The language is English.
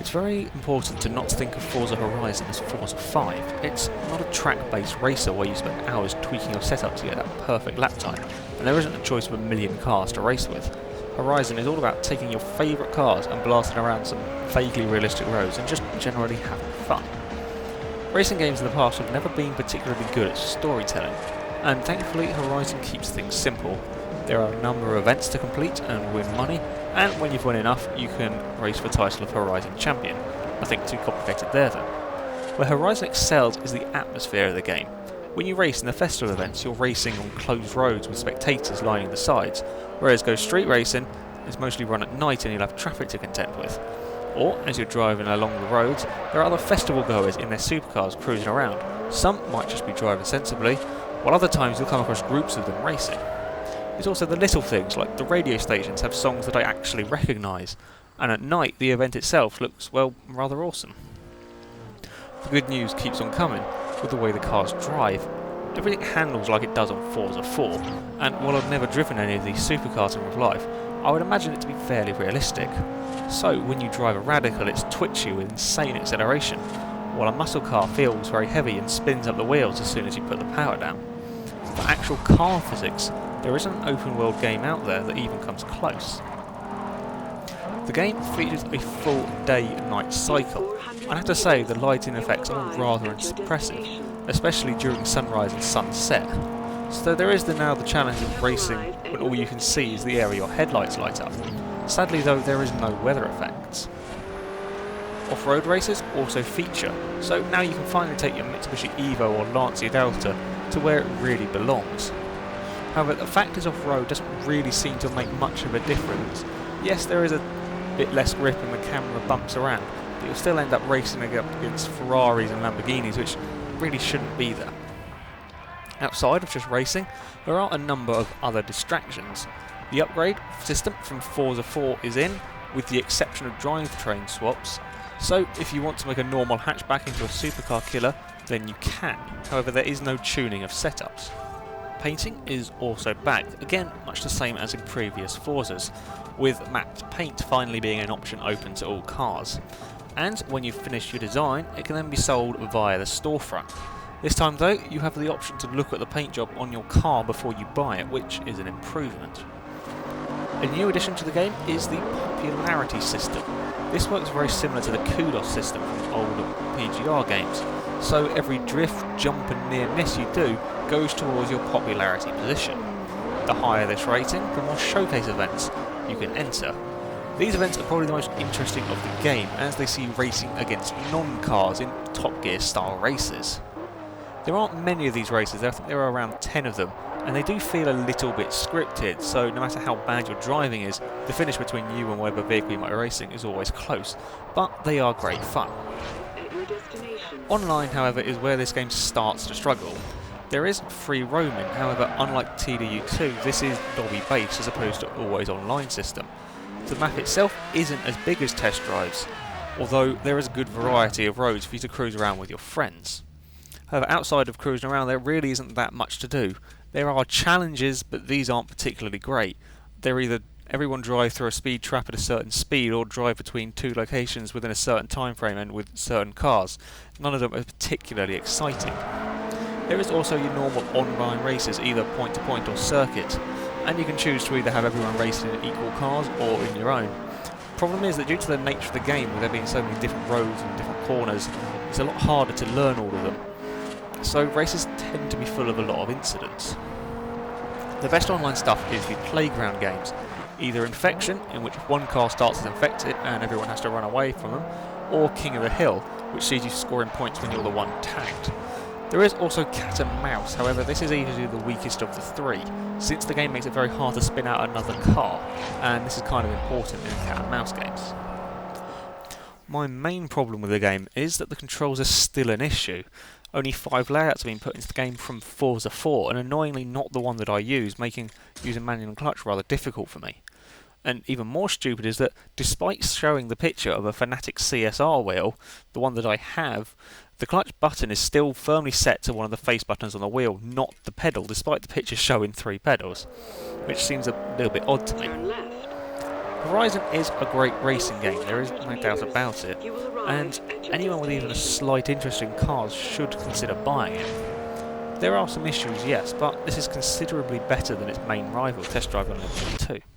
It's very important to not think of Forza Horizon as Forza 5. It's not a track-based racer where you spend hours tweaking your setup to get that perfect lap time, and there isn't a choice of a million cars to race with. Horizon is all about taking your favourite cars and blasting around some vaguely realistic roads and just generally having fun. Racing games in the past have never been particularly good at storytelling, and thankfully Horizon keeps things simple. There are a number of events to complete and win money, and when you've won enough, you can race for the title of Horizon Champion. Nothing too complicated there though. Where Horizon excels is the atmosphere of the game. When you race in the festival events, you're racing on closed roads with spectators lining the sides, whereas Go Street Racing is mostly run at night and you'll have traffic to contend with. Or, as you're driving along the roads, there are other festival goers in their supercars cruising around. Some might just be driving sensibly, while other times you'll come across groups of them racing. It's also the little things, like the radio stations have songs that I actually recognise, and at night the event itself looks, well, rather awesome. The good news keeps on coming with the way the cars drive. Everything handles like it does on Forza 4, and while I've never driven any of these supercars in real life, I would imagine it to be fairly realistic. So when you drive a Radical, it's twitchy with insane acceleration, while a muscle car feels very heavy and spins up the wheels as soon as you put the power down. For actual car physics, there isn't an open world game out there that even comes close. The game features a full day-night cycle. I have to say the lighting effects are rather impressive, especially during sunrise and sunset. So there is now the challenge of racing when all you can see is the area your headlights light up. Sadly though, there is no weather effects. Off-road races also feature, so now you can finally take your Mitsubishi Evo or Lancia Delta to where it really belongs. However, the fact is off-road doesn't really seem to make much of a difference. Yes, there is a bit less grip and the camera bumps around, but you'll still end up racing against Ferraris and Lamborghinis, which really shouldn't be there. Outside of just racing, there are a number of other distractions. The upgrade system from Forza 4 is in, with the exception of drivetrain swaps, so if you want to make a normal hatchback into a supercar killer, then you can. However, there is no tuning of setups. Painting is also back, again much the same as in previous Forzas, with matte paint finally being an option open to all cars. And when you've finished your design, it can then be sold via the storefront. This time though, you have the option to look at the paint job on your car before you buy it, which is an improvement. A new addition to the game is the popularity system. This works very similar to the kudos system from older PGR games, so every drift, jump and near miss you do goes towards your popularity position. The higher this rating, the more showcase events you can enter. These events are probably the most interesting of the game, as they see racing against non-cars in Top Gear style races. There aren't many of these races, I think there are around 10 of them, and they do feel a little bit scripted, so no matter how bad your driving is, the finish between you and whatever vehicle you might be racing is always close, but they are great fun. Online, however, is where this game starts to struggle. There is free roaming, however, unlike TDU2, this is lobby-based as opposed to always online system. The map itself isn't as big as test drives, although there is a good variety of roads for you to cruise around with your friends. However, outside of cruising around, there really isn't that much to do. There are challenges, but these aren't particularly great. They're either everyone drive through a speed trap at a certain speed or drive between two locations within a certain time frame and with certain cars. None of them are particularly exciting. There is also your normal online races, either point to point or circuit, and you can choose to either have everyone racing in equal cars or in your own. Problem is that due to the nature of the game, with there being so many different roads and different corners, it's a lot harder to learn all of them. So races tend to be full of a lot of incidents. The best online stuff is the playground games, either Infection, in which one car starts as infected and everyone has to run away from them, or King of the Hill, which sees you scoring points when you're the one tagged. There is also Cat and Mouse, however this is easily the weakest of the three, since the game makes it very hard to spin out another car, and this is kind of important in Cat and Mouse games. My main problem with the game is that the controls are still an issue. Only 5 layouts have been put into the game from Forza 4, and annoyingly not the one that I use, making using manual and clutch rather difficult for me. And even more stupid is that, despite showing the picture of a Fanatec CSR wheel, the one that I have, the clutch button is still firmly set to one of the face buttons on the wheel, not the pedal, despite the picture showing 3 pedals, which seems a little bit odd to me. Horizon is a great racing game, there is no doubt about it, and anyone with even a slight interest in cars should consider buying it. There are some issues, yes, but this is considerably better than its main rival, Test Drive Unlimited 2.